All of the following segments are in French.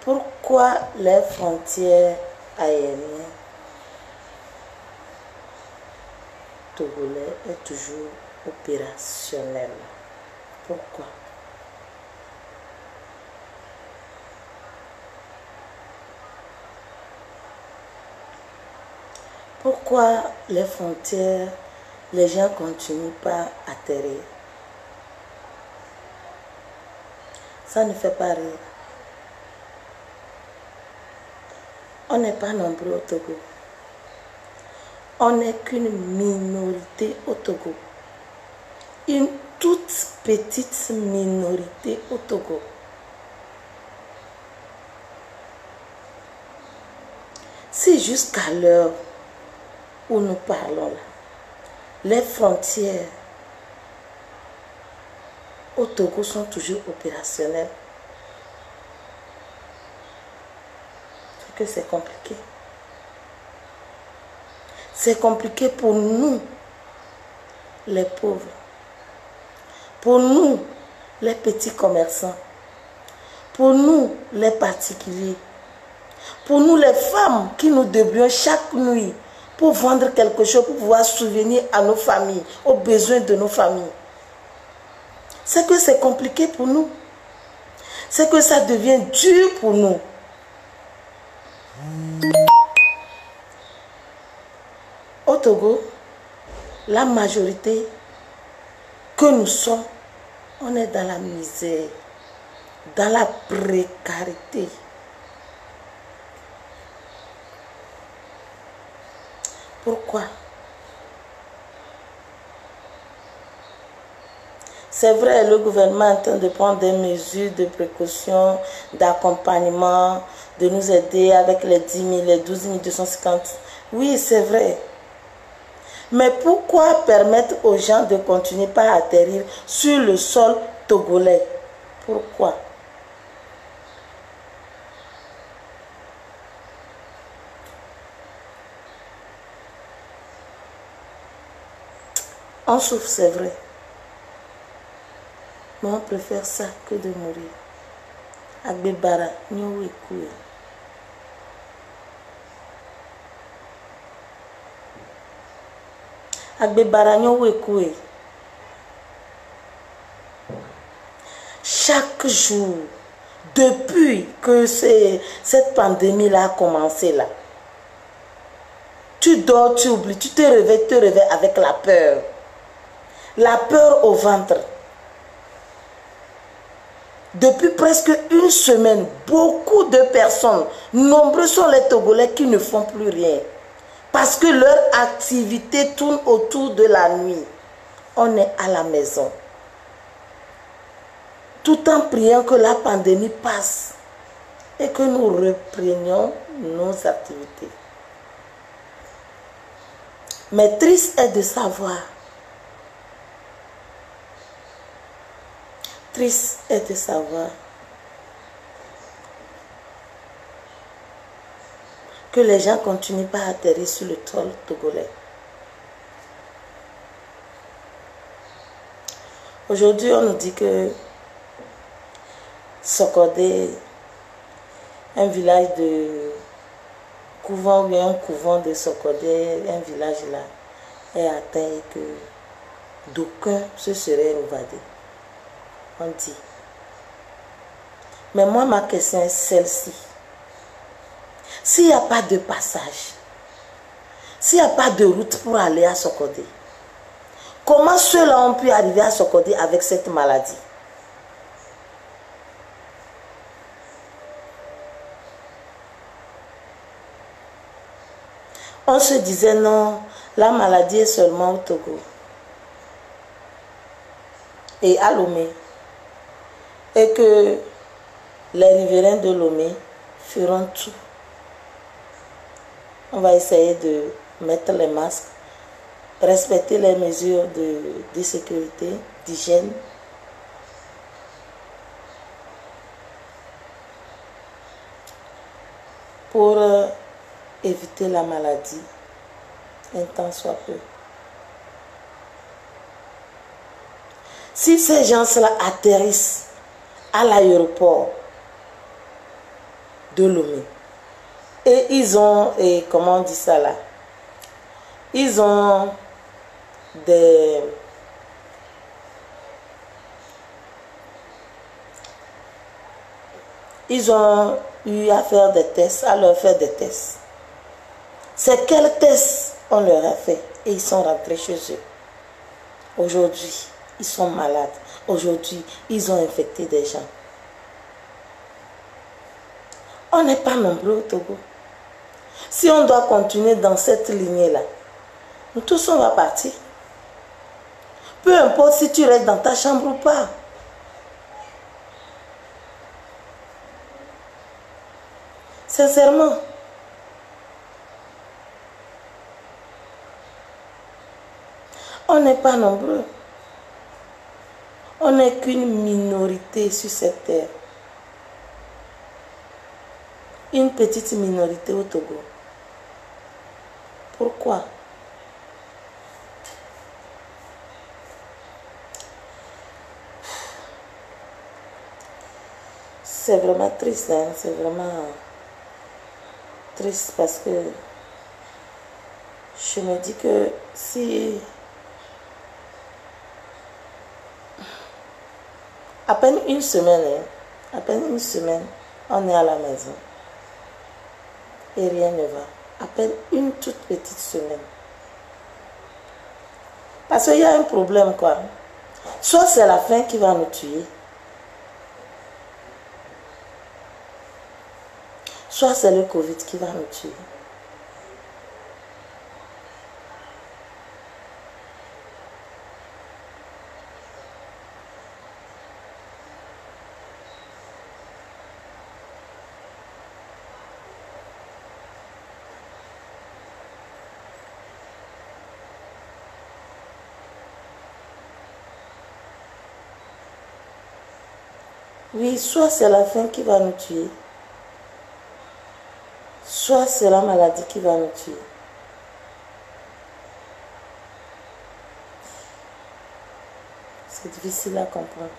Pourquoi les frontières aériennes togolais est toujours opérationnelle? Pourquoi? Pourquoi les frontières, les gens continuent pas à atterrir? Ça ne fait pas rire. On n'est pas nombreux au Togo. On n'est qu'une minorité au Togo. Une toute petite minorité au Togo. Si jusqu'à l'heure où nous parlons là, les frontières au Togo sont toujours opérationnelles, c'est que c'est compliqué. C'est compliqué pour nous, les pauvres. Pour nous, les petits commerçants. Pour nous, les particuliers. Pour nous, les femmes qui nous débrouillons chaque nuit pour vendre quelque chose, pour pouvoir souvenir à nos familles, aux besoins de nos familles. C'est que c'est compliqué pour nous. C'est que ça devient dur pour nous. Au Togo, la majorité que nous sommes, on est dans la misère, dans la précarité. Pourquoi? C'est vrai, le gouvernement est en train de prendre des mesures de précaution, d'accompagnement, de nous aider avec les 10 000, les 12 250. Oui, c'est vrai. Mais pourquoi permettre aux gens de continuer par atterrir sur le sol togolais? Pourquoi? On souffre, c'est vrai. Mais on préfère ça que de mourir. Agbebara, nyowe koué. Agbebara, nyowe koué. Chaque jour, depuis que cette pandémie-là a commencé là, tu dors, tu oublies, tu te réveilles avec la peur. La peur au ventre. Depuis presque une semaine, beaucoup de personnes, nombreux sont les Togolais qui ne font plus rien. Parce que leur activité tourne autour de la nuit. On est à la maison. Tout en priant que la pandémie passe et que nous reprenions nos activités. Mais triste est de savoir. Triste est de savoir que les gens continuent pas à atterrir sur le sol togolais. Aujourd'hui, on nous dit que Sokodé, un village de couvent ou un couvent de Sokodé, un village là, est atteint et que d'aucuns se seraient évadés. On dit. Mais moi, ma question est celle-ci. S'il n'y a pas de passage, s'il n'y a pas de route pour aller à Sokodé, comment ceux-là ont pu arriver à Sokodé avec cette maladie? On se disait non, la maladie est seulement au Togo et à Lomé. Et que les riverains de Lomé feront tout. On va essayer de mettre les masques, respecter les mesures de sécurité, d'hygiène. Pour éviter la maladie, un temps soit peu. Si ces gens-là atterrissent à l'aéroport, de Lomé. Et ils ont, et comment on dit ça là? Ils ont des... Ils ont eu à faire des tests, à leur faire des tests. C'est quels tests on leur a fait et ils sont rentrés chez eux. Aujourd'hui, ils sont malades. Aujourd'hui, ils ont infecté des gens. On n'est pas nombreux au Togo. Si on doit continuer dans cette lignée-là, nous tous on va partir. Peu importe si tu restes dans ta chambre ou pas. Sincèrement. On n'est pas nombreux. On n'est qu'une minorité sur cette terre. Une petite minorité au Togo. Pourquoi? C'est vraiment triste, hein? C'est vraiment triste parce que je me dis que si à peine une semaine, hein, à peine une semaine, on est à la maison et rien ne va. À peine une toute petite semaine. Parce qu'il y a un problème quoi. Soit c'est la faim qui va nous tuer, soit c'est le Covid qui va nous tuer. Oui, soit c'est la faim qui va nous tuer, soit c'est la maladie qui va nous tuer. C'est difficile à comprendre.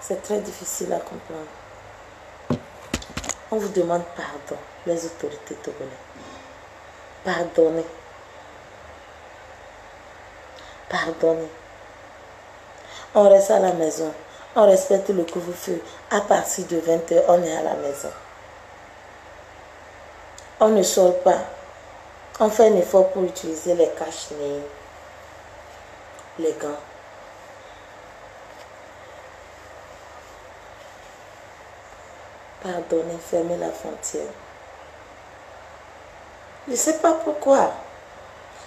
C'est très difficile à comprendre. On vous demande pardon, les autorités togolaises. Pardonnez. Pardonnez. On reste à la maison. On respecte le couvre-feu. À partir de 20 h, on est à la maison. On ne sort pas. On fait un effort pour utiliser les cache-nez, les gants. Pardonnez, fermez la frontière. Je ne sais pas pourquoi.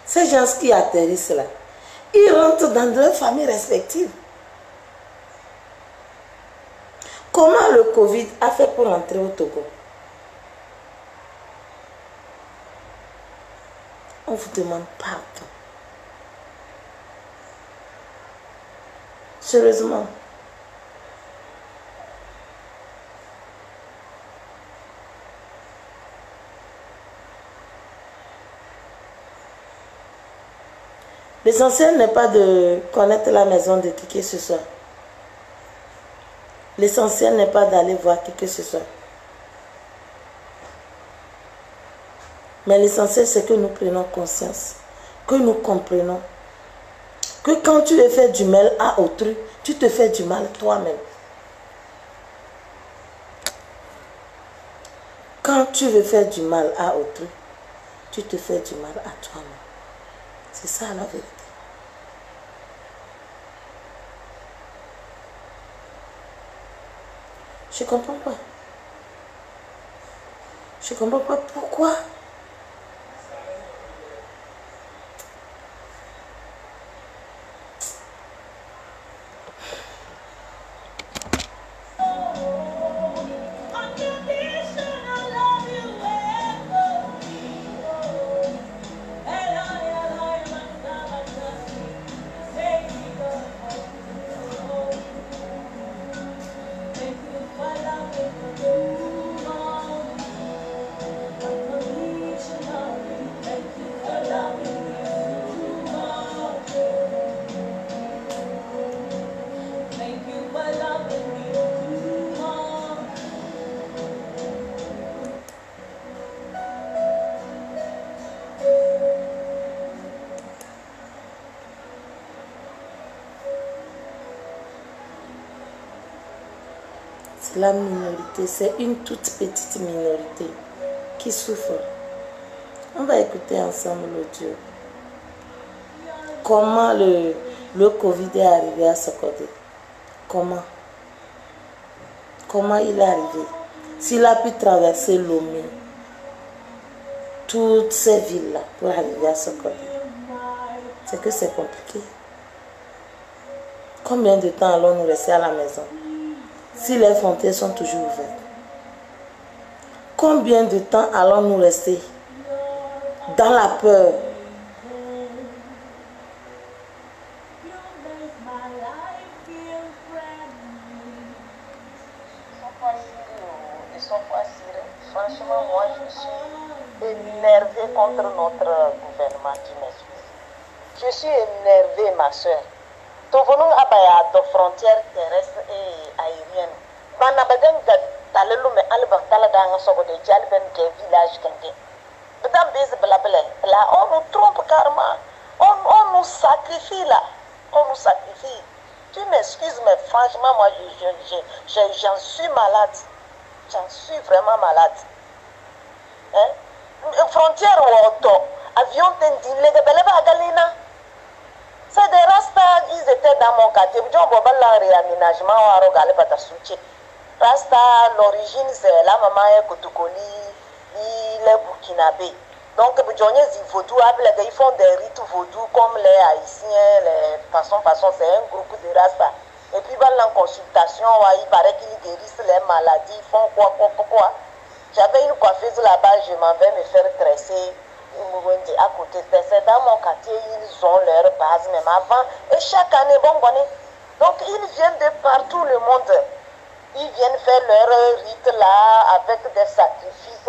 Ces gens qui atterrissent là, ils rentrent dans leurs familles respectives. Comment le Covid a fait pour entrer au Togo? On vous demande pardon. Sérieusement. L'essentiel n'est pas de connaître la maison de qui que ce soit. L'essentiel n'est pas d'aller voir qui que ce soit. Mais l'essentiel, c'est que nous prenions conscience, que nous comprenons que quand tu veux faire du mal à autrui, tu te fais du mal toi-même. Quand tu veux faire du mal à autrui, tu te fais du mal à toi-même. C'est ça la vérité. Je comprends pas. Je comprends pas pourquoi. la minorité, c'est une toute petite minorité qui souffre. On va écouter ensemble l'audio. Comment le Covid est arrivé à Sokodé? Comment il est arrivé? S'il a pu traverser Lomé, toutes ces villes-là pour arriver à Sokodé, c'est que c'est compliqué. Combien de temps allons-nous rester à la maison si les frontières sont toujours ouvertes? Combien de temps allons-nous rester dans la peur? Franchement, moi, je suis énervée contre notre gouvernement qui m'excuse. Je suis énervée, ma soeur. Tovonou abaya de frontières terrestres et aériennes. Banabaden talelu me alban taladanga sogo de jalben de village kenge. Bedam bez blabla. Là, on nous trompe carrément. On nous sacrifie là. On nous sacrifie. Tu m'excuses, mais franchement, moi, j'en suis malade. J'en suis vraiment malade. Hein? Frontière ou auto, avion tendile, galina. C'est des rastas, ils étaient dans mon quartier. Je vais la réaménagement à Rogale Batasouchi. Rasta, l'origine, c'est la maman est Koutoukoli, il est burkinabé. Donc, ils font des rites vaudous comme les Haïtiens, les façons, c'est un groupe de Rasta. Et puis, dans la consultation, il paraît qu'ils guérissent les maladies, ils font quoi. J'avais une coiffeuse là-bas, je m'en vais me faire tresser à côté. C'est dans mon quartier, ils ont leur base, même avant. Et chaque année, donc ils viennent de partout le monde. Ils viennent faire leur rite là, avec des sacrifices.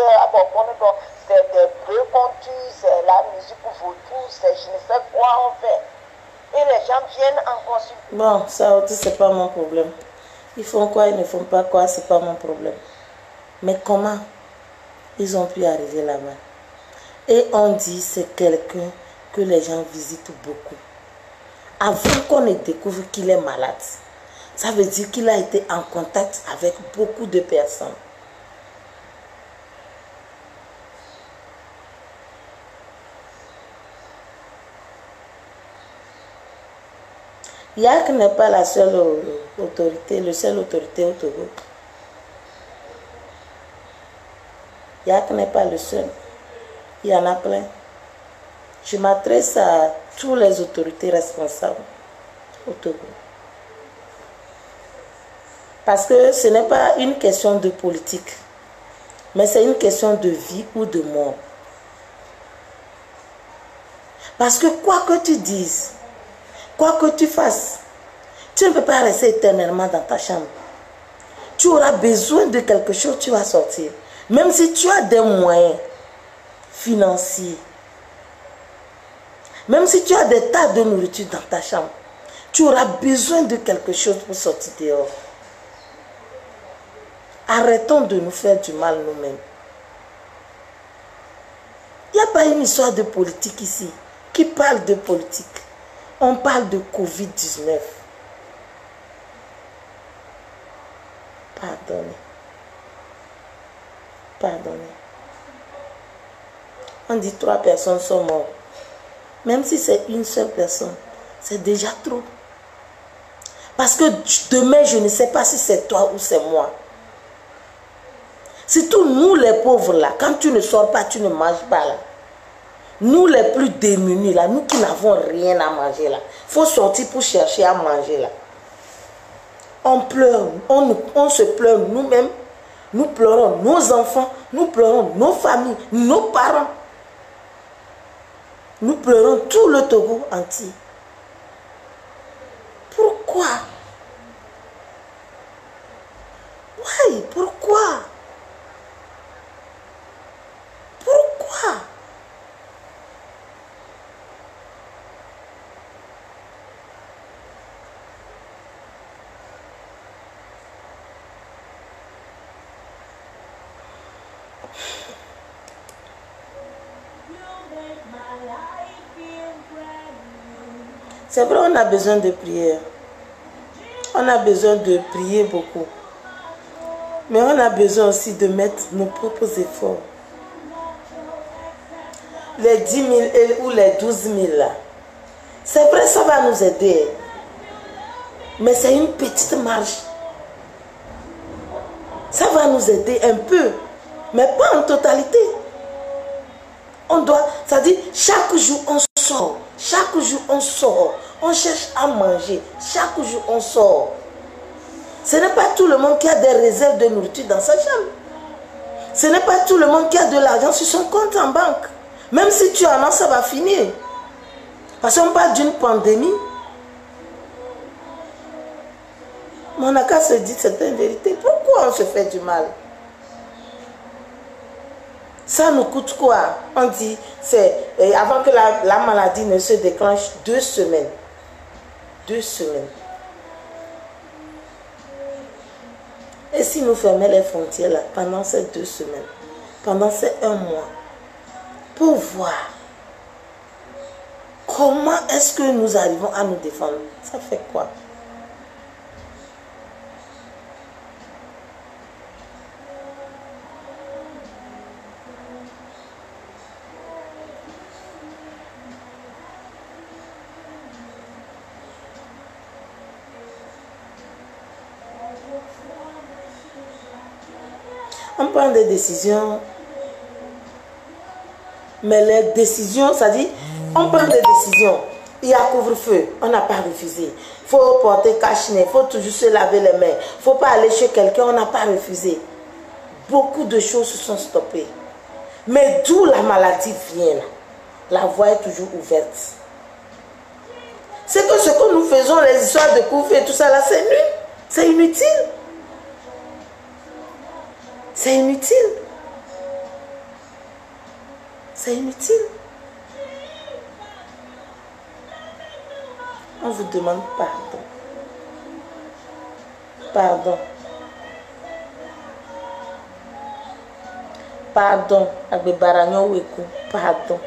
C'est des bœufs qu'on tue, c'est la musique vaudou, c'est je ne sais quoi on fait. Et les gens viennent en consultation. Bon, ça aussi, c'est pas mon problème. Ils font quoi, ils ne font pas quoi, c'est pas mon problème. Mais comment ils ont pu arriver là-bas? Et on dit c'est quelqu'un que les gens visitent beaucoup. Avant qu'on ne découvre qu'il est malade, ça veut dire qu'il a été en contact avec beaucoup de personnes. Yak n'est pas la seule autorité, le seul autorité au Togo. Yak n'est pas le seul. Il y en a plein. Je m'adresse à toutes les autorités responsables au Togo. Parce que ce n'est pas une question de politique, mais c'est une question de vie ou de mort. Parce que quoi que tu dises, quoi que tu fasses, tu ne peux pas rester éternellement dans ta chambre. Tu auras besoin de quelque chose, tu vas sortir. Même si tu as des moyens financiers, même si tu as des tas de nourriture dans ta chambre, tu auras besoin de quelque chose pour sortir dehors. Arrêtons de nous faire du mal nous-mêmes. Il n'y a pas une histoire de politique ici. Qui parle de politique? On parle de Covid-19. Pardonnez. Pardonnez. On dit 3 personnes sont mortes. Même si c'est une seule personne, c'est déjà trop. Parce que demain, je ne sais pas si c'est toi ou c'est moi. Surtout nous les pauvres là, quand tu ne sors pas, tu ne manges pas là. Nous les plus démunis là, nous qui n'avons rien à manger là, il faut sortir pour chercher à manger là. On pleure, on se pleure nous-mêmes, nous pleurons nos enfants, nous pleurons nos familles, nos parents. Nous pleurons tout le Togo entier. Pourquoi? Oui, pourquoi? Pourquoi? C'est vrai, on a besoin de prière. On a besoin de prier beaucoup. Mais on a besoin aussi de mettre nos propres efforts. Les 10 000 ou les 12 000 là. C'est vrai, ça va nous aider. Mais c'est une petite marge. Ça va nous aider un peu. Mais pas en totalité. On doit, ça dit, chaque jour on sort. Chaque jour on sort. On cherche à manger. Chaque jour on sort. Ce n'est pas tout le monde qui a des réserves de nourriture dans sa chambre. Ce n'est pas tout le monde qui a de l'argent sur son compte en banque. Même si tu en as, ça va finir. Parce qu'on parle d'une pandémie. Mais on n'a qu'à se dire certaines vérités. Pourquoi on se fait du mal? Ça nous coûte quoi? On dit, c'est avant que la maladie ne se déclenche, 2 semaines. 2 semaines. Et si nous fermions les frontières là, pendant ces 2 semaines, pendant ces 1 mois, pour voir comment est-ce que nous arrivons à nous défendre, ça fait quoi? On prend des décisions, mais les décisions, ça dit, on prend des décisions. Il y a couvre-feu, on n'a pas refusé. Il faut porter cache-nez, il faut toujours se laver les mains. Il ne faut pas aller chez quelqu'un, on n'a pas refusé. Beaucoup de choses se sont stoppées. Mais d'où la maladie vient, la voie est toujours ouverte. C'est que ce que nous faisons, les histoires de couvre-feu et tout ça là, c'est nul. C'est inutile. C'est inutile. C'est inutile. On vous demande pardon. Pardon. Pardon. Pardon.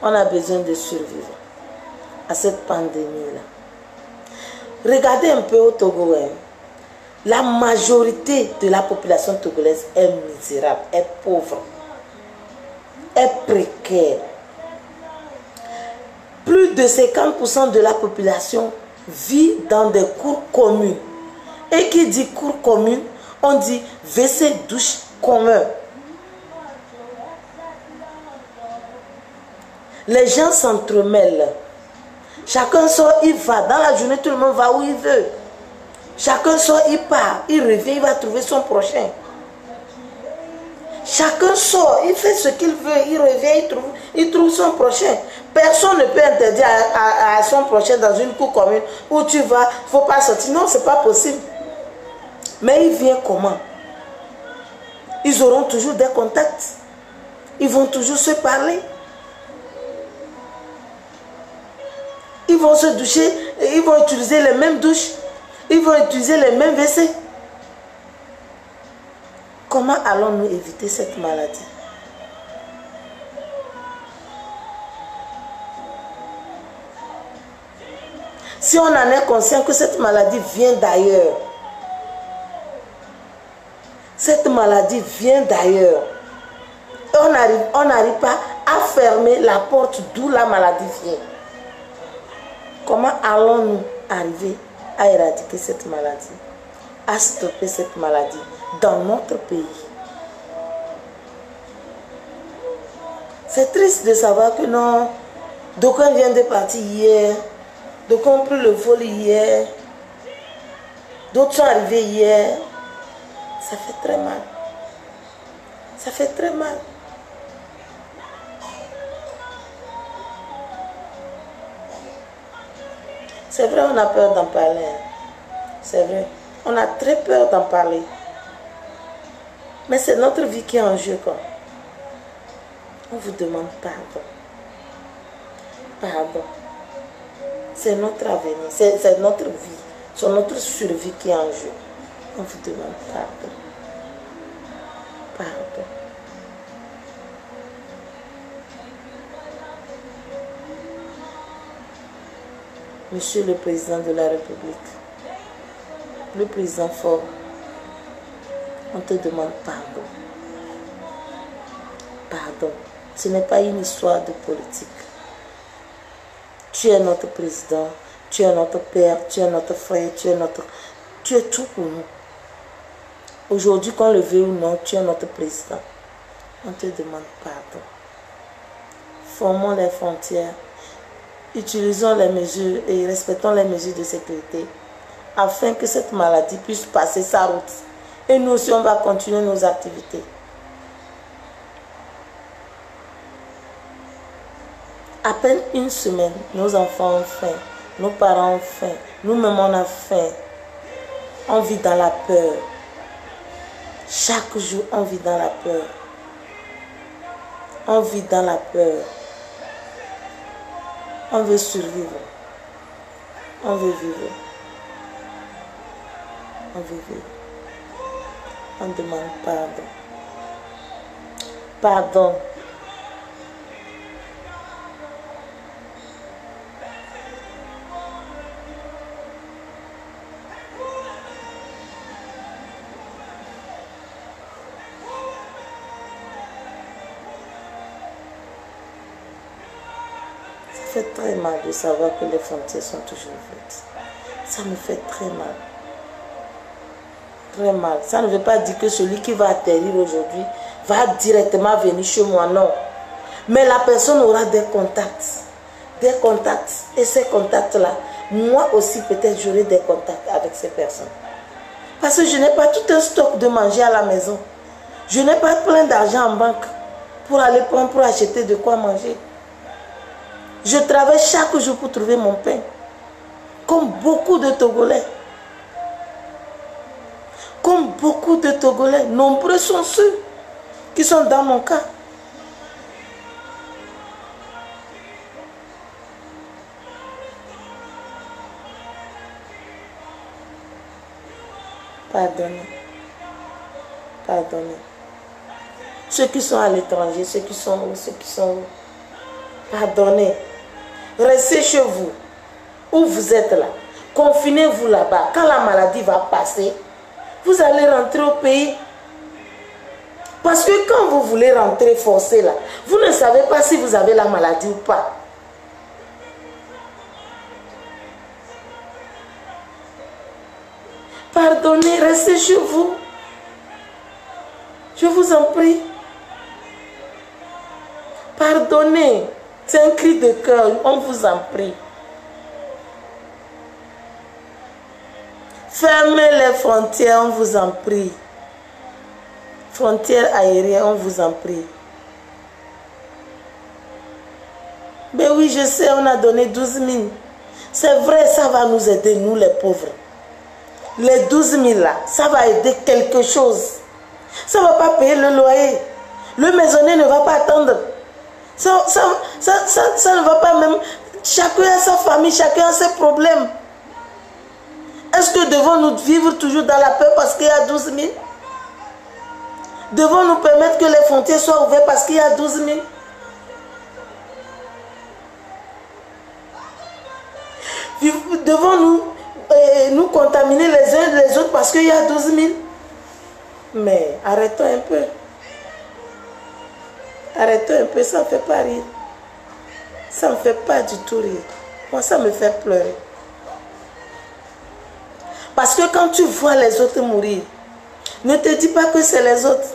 On a besoin de survivre à cette pandémie-là. Regardez un peu au Togo. La majorité de la population togolaise est misérable, est pauvre, est précaire. Plus de 50% de la population vit dans des cours communes. Et qui dit cours communes, on dit WC douche commun. Les gens s'entremêlent. Chacun sort, il va. Dans la journée, tout le monde va où il veut. Chacun sort, il part. Il revient, il va trouver son prochain. Chacun sort, il fait ce qu'il veut. Il revient, il trouve son prochain. Personne ne peut interdire à son prochain dans une cour commune où tu vas, il ne faut pas sortir. Non, ce n'est pas possible. Mais il vient comment? Ils auront toujours des contacts. Ils vont toujours se parler. Ils vont se doucher, ils vont utiliser les mêmes douches, ils vont utiliser les mêmes WC. Comment allons-nous éviter cette maladie? Si on en est conscient que cette maladie vient d'ailleurs, cette maladie vient d'ailleurs, on n'arrive pas à fermer la porte d'où la maladie vient. Comment allons-nous arriver à éradiquer cette maladie, à stopper cette maladie dans notre pays? C'est triste de savoir que non, d'aucuns viennent de partir hier, d'aucuns ont pris le vol hier, d'autres sont arrivés hier. Ça fait très mal. Ça fait très mal. C'est vrai, on a peur d'en parler. C'est vrai. On a très peur d'en parler. Mais c'est notre vie qui est en jeu, quoi. On vous demande pardon. Pardon. C'est notre avenir, c'est notre vie, c'est notre survie qui est en jeu. On vous demande pardon. Pardon. Monsieur le Président de la République, le Président fort, on te demande pardon. Pardon. Ce n'est pas une histoire de politique. Tu es notre président, tu es notre père, tu es notre frère, tu es tout pour nous. Aujourd'hui, qu'on le veuille ou non, tu es notre président. On te demande pardon. Formons les frontières. Utilisons les mesures et respectons les mesures de sécurité afin que cette maladie puisse passer sa route. Et nous aussi, on va continuer nos activités. À peine une semaine, nos enfants ont faim, nos parents ont faim, nous-mêmes on a faim. On vit dans la peur. Chaque jour, on vit dans la peur. On vit dans la peur. On veut survivre. On veut vivre. On veut vivre. On demande pardon. Pardon. Ça fait très mal de savoir que les frontières sont toujours ouvertes. Ça me fait très mal. Très mal. Ça ne veut pas dire que celui qui va atterrir aujourd'hui va directement venir chez moi, non. Mais la personne aura des contacts. Des contacts. Et ces contacts-là, moi aussi peut-être j'aurai des contacts avec ces personnes. Parce que je n'ai pas tout un stock de manger à la maison. Je n'ai pas plein d'argent en banque pour aller prendre, pour acheter de quoi manger. Je travaille chaque jour pour trouver mon pain. Comme beaucoup de Togolais. Comme beaucoup de Togolais. Nombreux sont ceux qui sont dans mon cas. Pardonnez. Pardonnez. Ceux qui sont à l'étranger, ceux qui sont où. Pardonnez. Restez chez vous. Où vous êtes là. Confinez-vous là-bas. Quand la maladie va passer, vous allez rentrer au pays. Parce que quand vous voulez rentrer forcé là, vous ne savez pas si vous avez la maladie ou pas. Pardonnez, restez chez vous. Je vous en prie. Pardonnez. C'est un cri de cœur, on vous en prie. Fermez les frontières, on vous en prie. Frontières aériennes, on vous en prie. Mais oui, je sais, on a donné 12 000. C'est vrai, ça va nous aider, nous les pauvres. Les 12 000 là, ça va aider quelque chose. Ça ne va pas payer le loyer. Le maisonnier ne va pas attendre. Ça ne va pas même. Chacun a sa famille, chacun a ses problèmes. Est-ce que devons-nous vivre toujours dans la peur parce qu'il y a 12 000? Devons-nous permettre que les frontières soient ouvertes parce qu'il y a 12 000? Devons-nous nous contaminer les uns les autres parce qu'il y a 12 000? Mais arrêtons un peu. Arrêtons un peu, ça ne fait pas rire. Ça ne me fait pas du tout rire. Moi, ça me fait pleurer. Parce que quand tu vois les autres mourir, ne te dis pas que c'est les autres.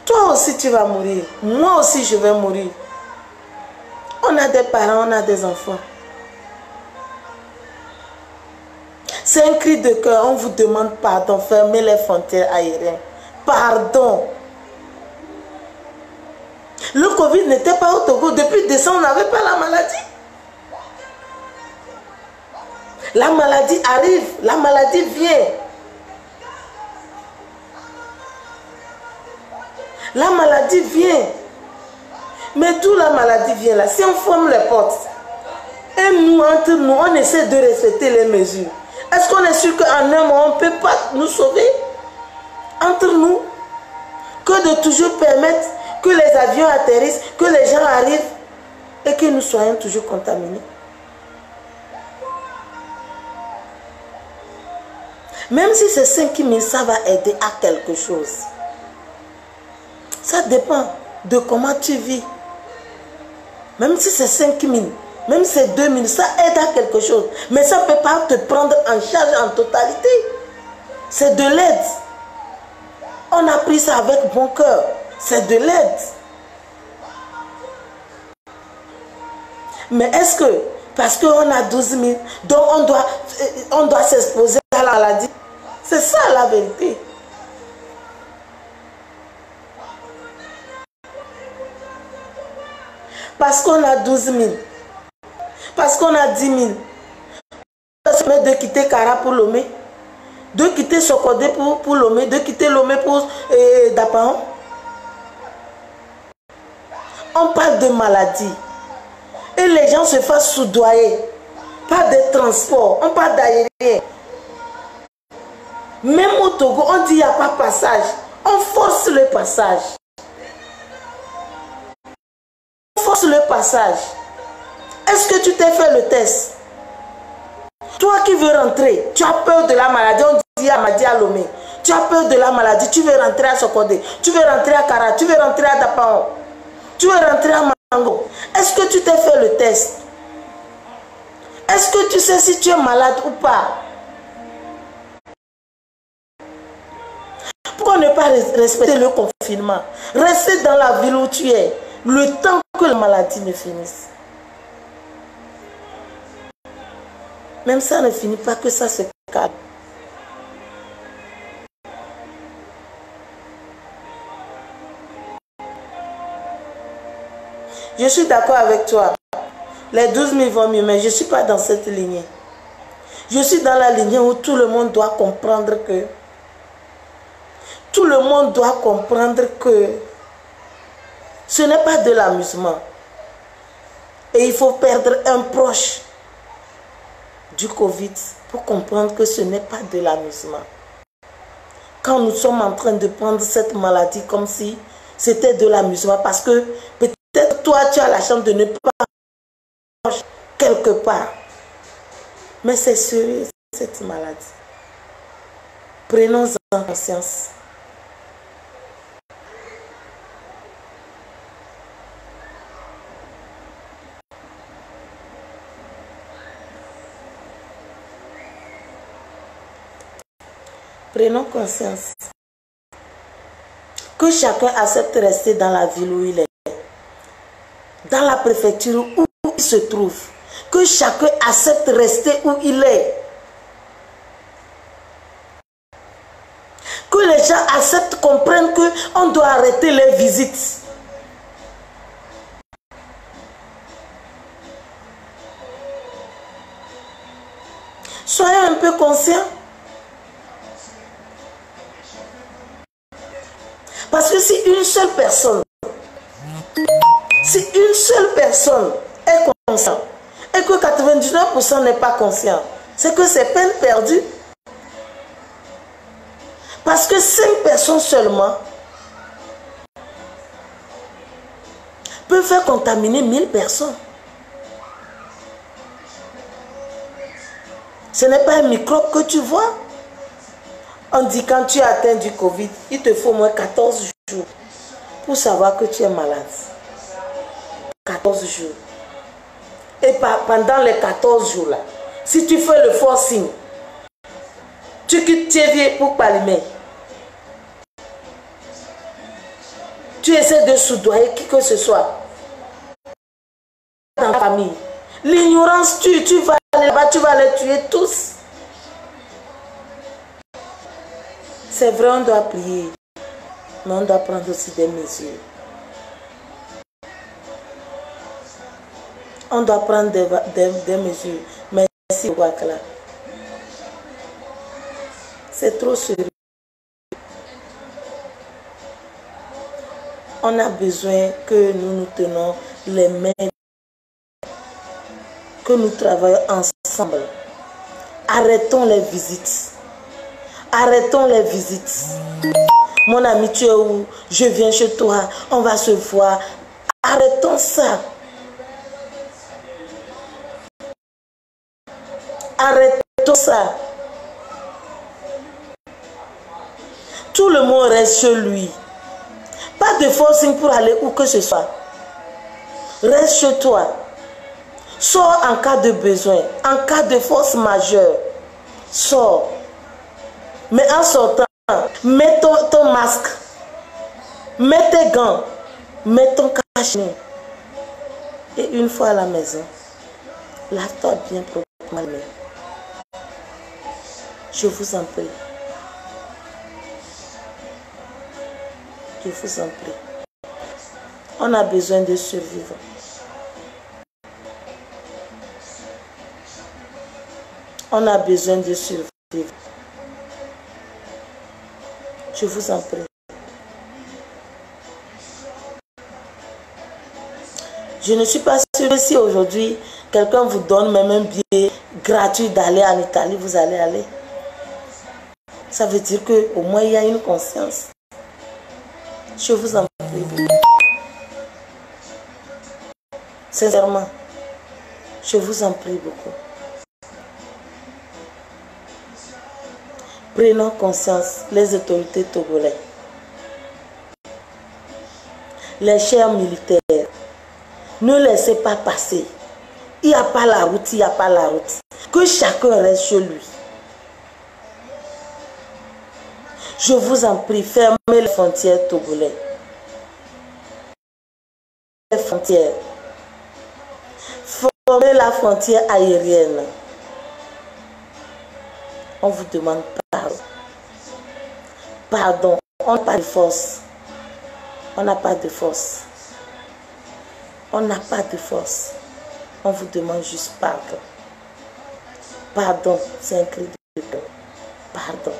Toi aussi, tu vas mourir. Moi aussi, je vais mourir. On a des parents, on a des enfants. C'est un cri de cœur. On vous demande pardon. Fermez les frontières aériennes. Pardon. Le Covid n'était pas au Togo. Depuis décembre, on n'avait pas la maladie. La maladie arrive. La maladie vient. La maladie vient. Mais d'où la maladie vient là? Si on ferme les portes, et nous, entre nous, on essaie de respecter les mesures. Est-ce qu'on est sûr qu'en un mois, on ne peut pas nous sauver? Entre nous, que de toujours permettre que les avions atterrissent, que les gens arrivent et que nous soyons toujours contaminés. Même si c'est 5 000, ça va aider à quelque chose. Ça dépend de comment tu vis. Même si c'est 5 000, même si c'est 2 000, ça aide à quelque chose. Mais ça ne peut pas te prendre en charge en totalité. C'est de l'aide. On a pris ça avec bon cœur. C'est de l'aide. Mais est-ce que, parce qu'on a 12 000, donc on doit s'exposer à la maladie? C'est ça la vérité. Parce qu'on a 12 000, parce qu'on a 10 000, de quitter Kara pour Lomé, de quitter Sokodé pour Lomé, de quitter Lomé pour Dapaon. On parle de maladie. Et les gens se fassent soudoyer. Pas de transport, on parle d'aérien. Même au Togo, on dit qu'il n'y a pas de passage. On force le passage. On force le passage. Est-ce que tu t'es fait le test? Toi qui veux rentrer, tu as peur de la maladie. On dit à Madi à Lomé. Tu as peur de la maladie, tu veux rentrer à Sokodé. Tu veux rentrer à Kara, tu veux rentrer à Dapaon. Tu veux rentrer à Mango. Est-ce que tu t'es fait le test? Est-ce que tu sais si tu es malade ou pas? Pourquoi ne pas respecter le confinement? Rester dans la ville où tu es, le temps que la maladie ne finisse. Même ça ne finit pas, que ça se calme. Je suis d'accord avec toi. Les 12 000 vont mieux, mais je ne suis pas dans cette lignée. Je suis dans la lignée où tout le monde doit comprendre que... Tout le monde doit comprendre que ce n'est pas de l'amusement. Et il faut perdre un proche du Covid pour comprendre que ce n'est pas de l'amusement. Quand nous sommes en train de prendre cette maladie comme si c'était de l'amusement, parce que peut-être toi tu as la chance de ne pas quelque part. Mais c'est sérieux cette maladie. Prenons-en conscience. Prenons conscience que chacun accepte de rester dans la ville où il est, dans la préfecture où il se trouve, que chacun accepte de rester où il est, que les gens acceptent, comprennent qu'on doit arrêter les visites. Soyez un peu conscients. Parce que si une seule personne est consciente et que 99% n'est pas conscient, c'est que c'est peine perdue. Parce que 5 personnes seulement peuvent faire contaminer 1000 personnes. Ce n'est pas un microbe que tu vois. On dit quand tu es atteint du Covid, il te faut au moins 14 jours pour savoir que tu es malade. 14 jours. Et pendant les 14 jours là, si tu fais le forcing, tu quittes tes vieux pour Palimé, tu essaies de soudoyer qui que ce soit dans la famille. L'ignorance tue, tu vas là-bas, tu vas les tuer tous. C'est vrai, on doit prier, mais on doit prendre aussi des mesures. On doit prendre des mesures. Merci, Wakala. C'est trop sérieux. On a besoin que nous nous tenons les mains, que nous travaillons ensemble. Arrêtons les visites. Arrêtons les visites. Mon ami, tu es où? Je viens chez toi. On va se voir. Arrêtons ça. Arrêtons ça. Tout le monde reste chez lui. Pas de forcing pour aller où que ce soit. Reste chez toi. Sors en cas de besoin, en cas de force majeure. Sors. Mais en sortant, mets ton masque. Mets tes gants. Mets ton cache-nez. Et une fois à la maison, lave-toi bien proprement les mains. Je vous en prie. Je vous en prie. On a besoin de survivre. On a besoin de survivre. Je vous en prie. Je ne suis pas sûre si aujourd'hui, quelqu'un vous donne même un billet gratuit d'aller en Italie, vous allez aller. Ça veut dire qu'au moins il y a une conscience. Je vous en prie. Sincèrement, je vous en prie beaucoup. Prenons conscience, les autorités togolaises, les chers militaires, ne laissez pas passer. Il n'y a pas la route, il n'y a pas la route. Que chacun reste chez lui. Je vous en prie, fermez les frontières togolaises. Les frontières. Fermez la frontière aérienne. On vous demande pardon. Pardon. On n'a pas de force. On n'a pas de force. On n'a pas de force. On vous demande juste pardon. Pardon, c'est un cri de cœur. Pardon.